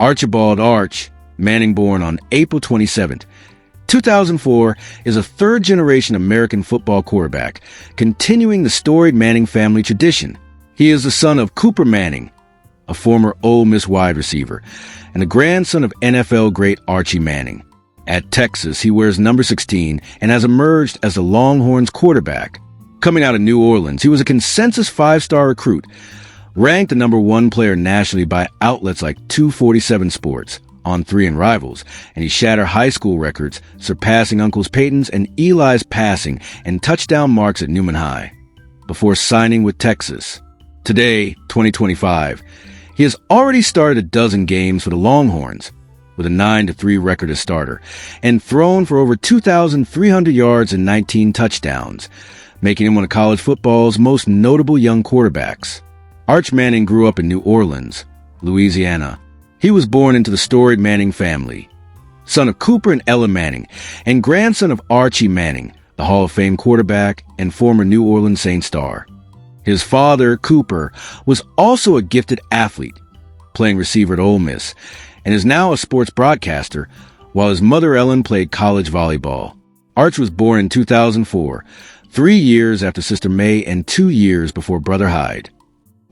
Archibald Arch Manning, born on April 27, 2004, is a third-generation American football quarterback, continuing the storied Manning family tradition. He is the son of Cooper Manning, a former Ole Miss wide receiver, and the grandson of NFL great Archie Manning. At Texas, he wears number 16 and has emerged as the Longhorns quarterback. Coming out of New Orleans, he was a consensus five-star recruit, ranked the number one player nationally by outlets like 247 Sports, On3 and Rivals, and he shattered high school records, surpassing uncles Peyton's and Eli's passing and touchdown marks at Newman High, before signing with Texas. Today, 2025, he has already started a dozen games for the Longhorns, with a 9-3 record as starter, and thrown for over 2,300 yards and 19 touchdowns, making him one of college football's most notable young quarterbacks. Arch Manning grew up in New Orleans, Louisiana. He was born into the storied Manning family, son of Cooper and Ellen Manning, and grandson of Archie Manning, the Hall of Fame quarterback and former New Orleans Saints star. His father, Cooper, was also a gifted athlete, playing receiver at Ole Miss, and is now a sports broadcaster, while his mother, Ellen, played college volleyball. Arch was born in 2004, 3 years after sister May and 2 years before brother Hyde.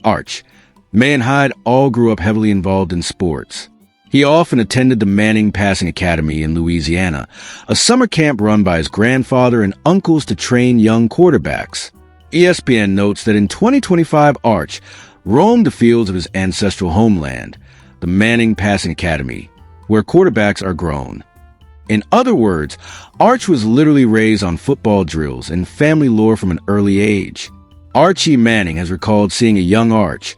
Arch, May and Hyde all grew up heavily involved in sports. He often attended the Manning Passing Academy in Louisiana, a summer camp run by his grandfather and uncles to train young quarterbacks. ESPN notes that in 2025, Arch roamed the fields of his ancestral homeland, the Manning Passing Academy, where quarterbacks are grown. In other words, Arch was literally raised on football drills and family lore from an early age. Archie Manning has recalled seeing a young Arch,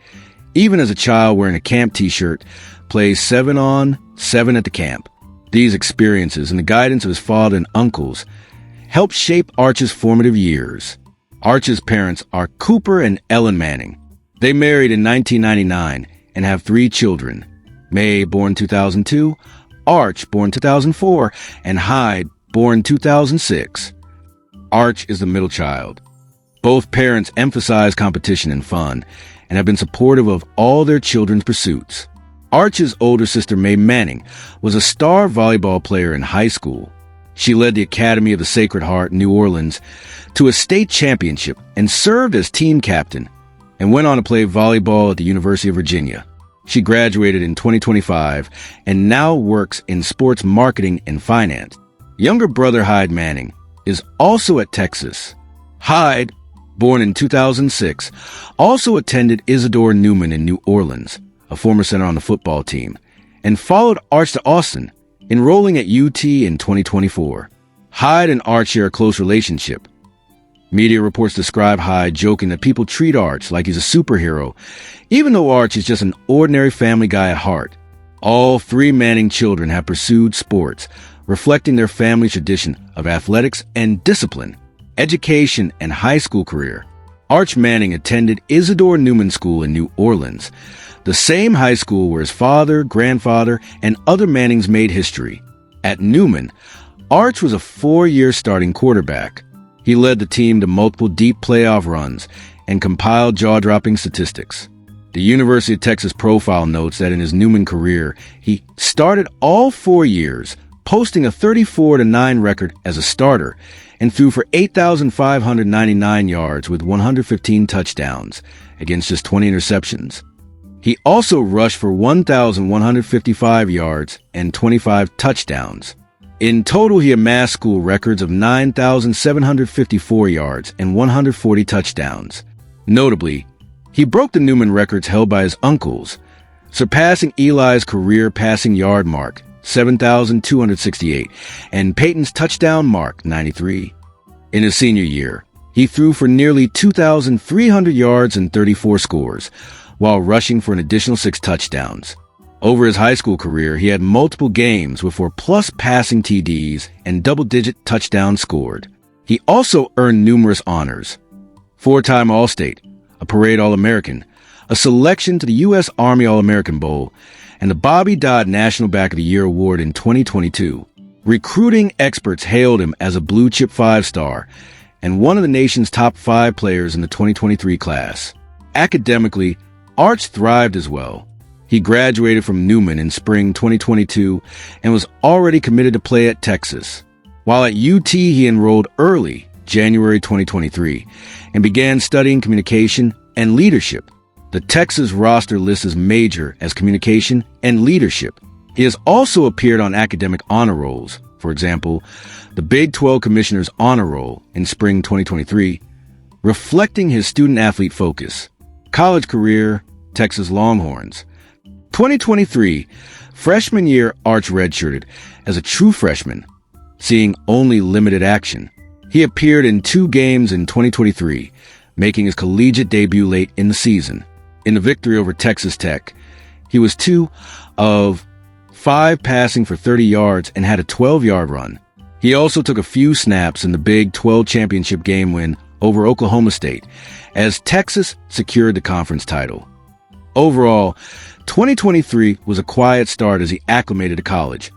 even as a child wearing a camp t-shirt, play 7-on-7 at the camp. These experiences and the guidance of his father and uncles helped shape Arch's formative years. Arch's parents are Cooper and Ellen Manning. They married in 1999 and have 3 children: May, born 2002, Arch, born 2004, and Hyde, born 2006. Arch is the middle child. Both parents emphasize competition and fun and have been supportive of all their children's pursuits. Arch's older sister, May Manning, was a star volleyball player in high school. She led the Academy of the Sacred Heart in New Orleans to a state championship and served as team captain, and went on to play volleyball at the University of Virginia. She graduated in 2025 and now works in sports marketing and finance. Younger brother Hyde Manning is also at Texas. Hyde, born in 2006, also attended Isidore Newman in New Orleans, a former center on the football team, and followed Arch to Austin, enrolling at UT in 2024. Hyde and Arch share a close relationship. Media reports describe Hyde joking that people treat Arch like he's a superhero, even though Arch is just an ordinary family guy at heart. All 3 Manning children have pursued sports, reflecting their family tradition of athletics and discipline, education, and high school career. Arch Manning attended Isidore Newman School in New Orleans, the same high school where his father, grandfather, and other Mannings made history. At Newman, Arch was a 4-year starting quarterback. He led the team to multiple deep playoff runs and compiled jaw-dropping statistics. The University of Texas profile notes that in his Newman career, he started all 4 years, posting a 34-9 record as a starter, and threw for 8,599 yards with 115 touchdowns against just 20 interceptions. He also rushed for 1,155 yards and 25 touchdowns. In total, he amassed school records of 9,754 yards and 140 touchdowns. Notably, he broke the Newman records held by his uncles, surpassing Eli's career passing yard mark, 7,268, and Peyton's touchdown mark, 93. In his senior year, he threw for nearly 2,300 yards and 34 scores, while rushing for an additional 6 touchdowns. Over his high school career, he had multiple games with 4+ passing TDs and double-digit touchdowns scored. He also earned numerous honors: 4-time All-State, a Parade All-American, a selection to the U.S. Army All-American Bowl, and the Bobby Dodd National Back of the Year Award in 2022. Recruiting experts hailed him as a blue-chip 5-star and one of the nation's top 5 players in the 2023 class. Academically, Arch thrived as well. He graduated from Newman in spring 2022 and was already committed to play at Texas. While at UT, he enrolled early, January 2023, and began studying communication and leadership. The Texas roster lists his major as communication and leadership. He has also appeared on academic honor rolls, for example, the Big 12 Commissioner's Honor Roll in spring 2023, reflecting his student-athlete focus. College career, Texas Longhorns. 2023, freshman year, Arch redshirted as a true freshman, seeing only limited action. He appeared in 2 games in 2023, making his collegiate debut late in the season. In the victory over Texas Tech, he was 2 of 5 passing for 30 yards and had a 12-yard run. He also took a few snaps in the Big 12 championship game win over Oklahoma State, as Texas secured the conference title. Overall, 2023 was a quiet start as he acclimated to college.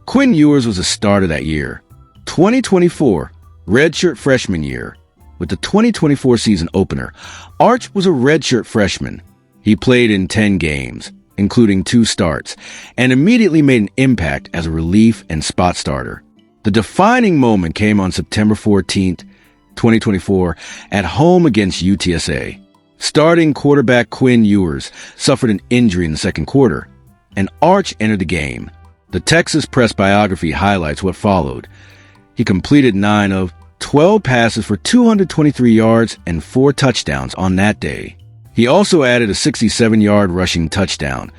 Quinn Ewers was a starter that year. 2024, redshirt freshman year. With the 2024 season opener, Arch was a redshirt freshman. He played in 10 games, including 2 starts, and immediately made an impact as a relief and spot starter. The defining moment came on September 14th, 2024, at home against UTSA. Starting quarterback Quinn Ewers suffered an injury in the second quarter, and Arch entered the game. The Texas Press biography highlights what followed. He completed 9 of 12 passes for 223 yards and 4 touchdowns on that day. He also added a 67-yard rushing touchdown,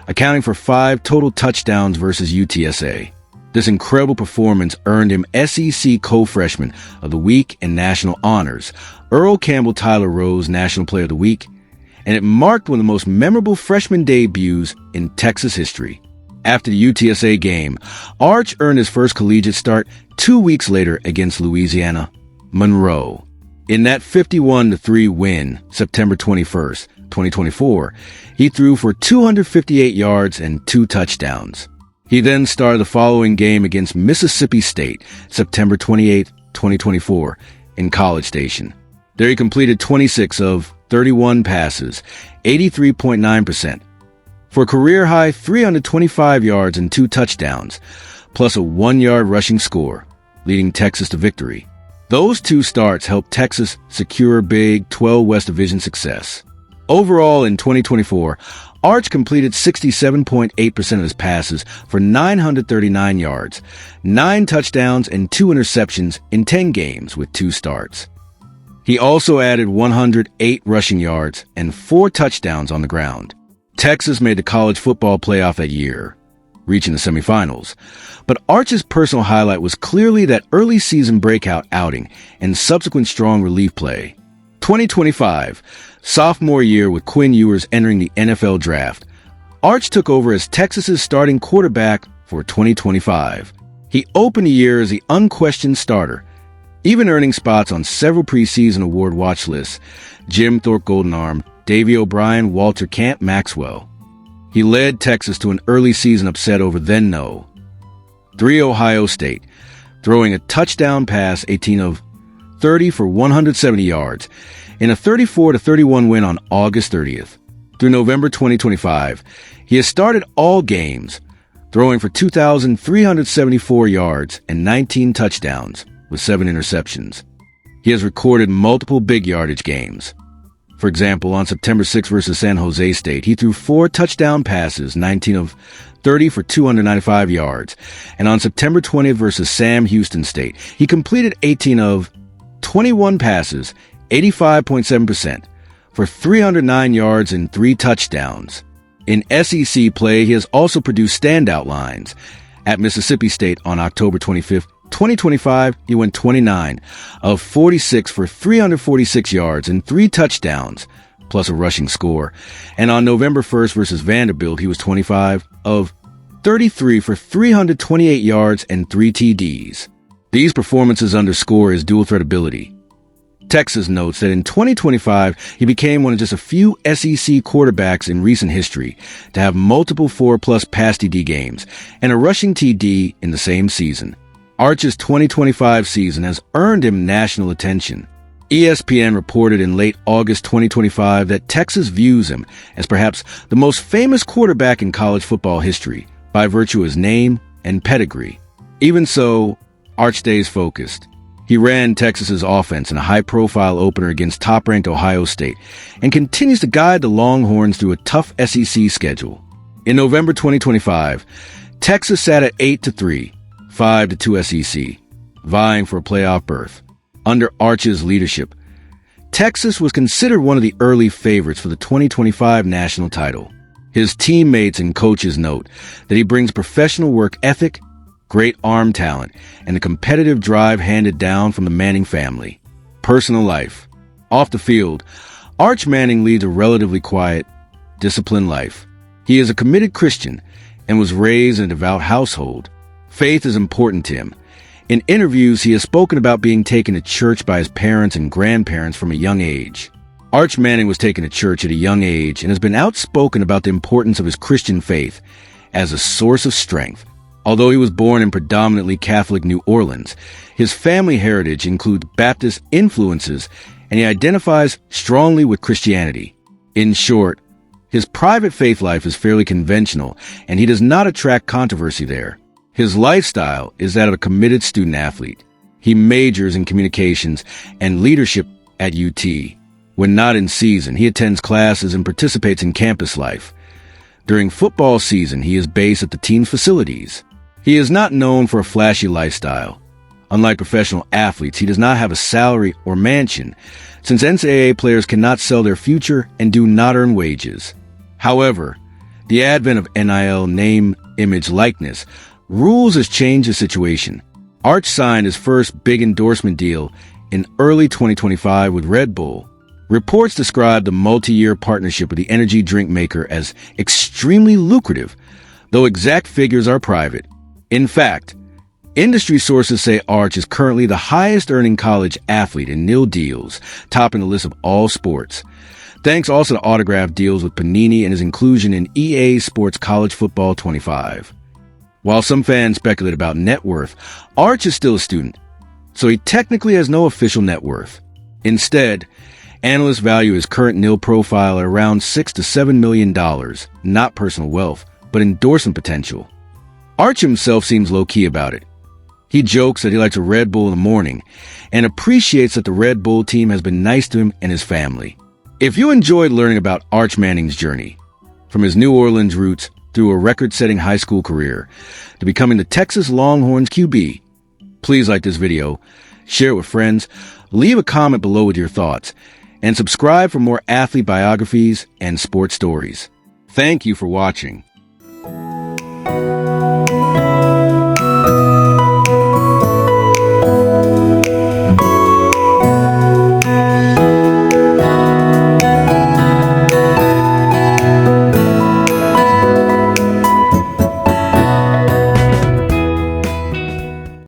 accounting for 5 total touchdowns versus UTSA. This incredible performance earned him SEC Co-Freshman of the Week and National Honors, Earl Campbell Tyler Rose National Player of the Week, and it marked one of the most memorable freshman debuts in Texas history. After the UTSA game, Arch earned his first collegiate start 2 weeks later against Louisiana Monroe. In that 51-3 win, September 21st, 2024, he threw for 258 yards and 2 touchdowns. He then started the following game against Mississippi State, September 28, 2024, in College Station. There he completed 26 of 31 passes, 83.9%, for a career-high 325 yards and 2 touchdowns, plus a 1-yard rushing score, leading Texas to victory. Those 2 starts helped Texas secure Big 12 West Division success. Overall, in 2024, Arch completed 67.8% of his passes for 939 yards, 9 touchdowns, and 2 interceptions in 10 games with 2 starts. He also added 108 rushing yards and 4 touchdowns on the ground. Texas made the college football playoff that year, reaching the semifinals. But Arch's personal highlight was clearly that early season breakout outing and subsequent strong relief play. 2025, sophomore year with Quinn Ewers entering the NFL draft, Arch took over as Texas's starting quarterback for 2025. He opened the year as the unquestioned starter, even earning spots on several preseason award watch lists: Jim Thorpe Goldenarm, Davey O'Brien, Walter Camp Maxwell. He led Texas to an early season upset over then-no 3 Ohio State, throwing a touchdown pass 18 of 30 for 170 yards in a 34-31 win on August 30th. Through November 2025, he has started all games, throwing for 2,374 yards and 19 touchdowns with 7 interceptions. He has recorded multiple big yardage games. For example, on September 6 versus San Jose State, he threw 4 touchdown passes, 19 of 30 for 295 yards. And on September 20th versus Sam Houston State, he completed 18 of 21 passes, 85.7%, for 309 yards and 3 touchdowns. In SEC play, he has also produced standout lines. At Mississippi State on October 25th, 2025, he went 29 of 46 for 346 yards and 3 touchdowns, plus a rushing score. And on November 1st versus Vanderbilt, he was 25 of 33 for 328 yards and 3 TDs. These performances underscore his dual threat ability. Texas notes that in 2025, he became one of just a few SEC quarterbacks in recent history to have multiple 4+ pass TD games and a rushing TD in the same season. Arch's 2025 season has earned him national attention. ESPN reported in late August 2025 that Texas views him as perhaps the most famous quarterback in college football history by virtue of his name and pedigree. Even so, Arch stays focused. He ran Texas's offense in a high-profile opener against top-ranked Ohio State and continues to guide the Longhorns through a tough SEC schedule. In November 2025, Texas sat at 8-3, 5-2 SEC, vying for a playoff berth. Under Arch's leadership, Texas was considered one of the early favorites for the 2025 national title. His teammates and coaches note that he brings professional work ethic, great arm talent, and the competitive drive handed down from the Manning family. Personal life. Off the field, Arch Manning leads a relatively quiet, disciplined life. He is a committed Christian and was raised in a devout household. Faith is important to him. In interviews, he has spoken about being taken to church by his parents and grandparents from a young age. Arch Manning was taken to church at a young age and has been outspoken about the importance of his Christian faith as a source of strength. Although he was born in predominantly Catholic New Orleans, his family heritage includes Baptist influences, and he identifies strongly with Christianity. In short, his private faith life is fairly conventional, and he does not attract controversy there. His lifestyle is that of a committed student-athlete. He majors in communications and leadership at UT. When not in season, he attends classes and participates in campus life. During football season, he is based at the team's facilities. He is not known for a flashy lifestyle. Unlike professional athletes, he does not have a salary or mansion, since NCAA players cannot sell their future and do not earn wages. However, the advent of NIL, name, image, likeness, rules has changed the situation. Arch signed his first big endorsement deal in early 2025 with Red Bull. Reports describe the multi-year partnership with the energy drink maker as extremely lucrative, though exact figures are private. In fact, industry sources say Arch is currently the highest-earning college athlete in NIL deals, topping the list of all sports. Thanks also to autograph deals with Panini and his inclusion in EA Sports College Football 25. While some fans speculate about net worth, Arch is still a student, so he technically has no official net worth. Instead, analysts value his current NIL profile at around $6 to $7 million, not personal wealth, but endorsement potential. Arch himself seems low-key about it. He jokes that he likes a Red Bull in the morning and appreciates that the Red Bull team has been nice to him and his family. If you enjoyed learning about Arch Manning's journey, from his New Orleans roots through a record-setting high school career to becoming the Texas Longhorns QB, please like this video, share it with friends, leave a comment below with your thoughts, and subscribe for more athlete biographies and sports stories. Thank you for watching.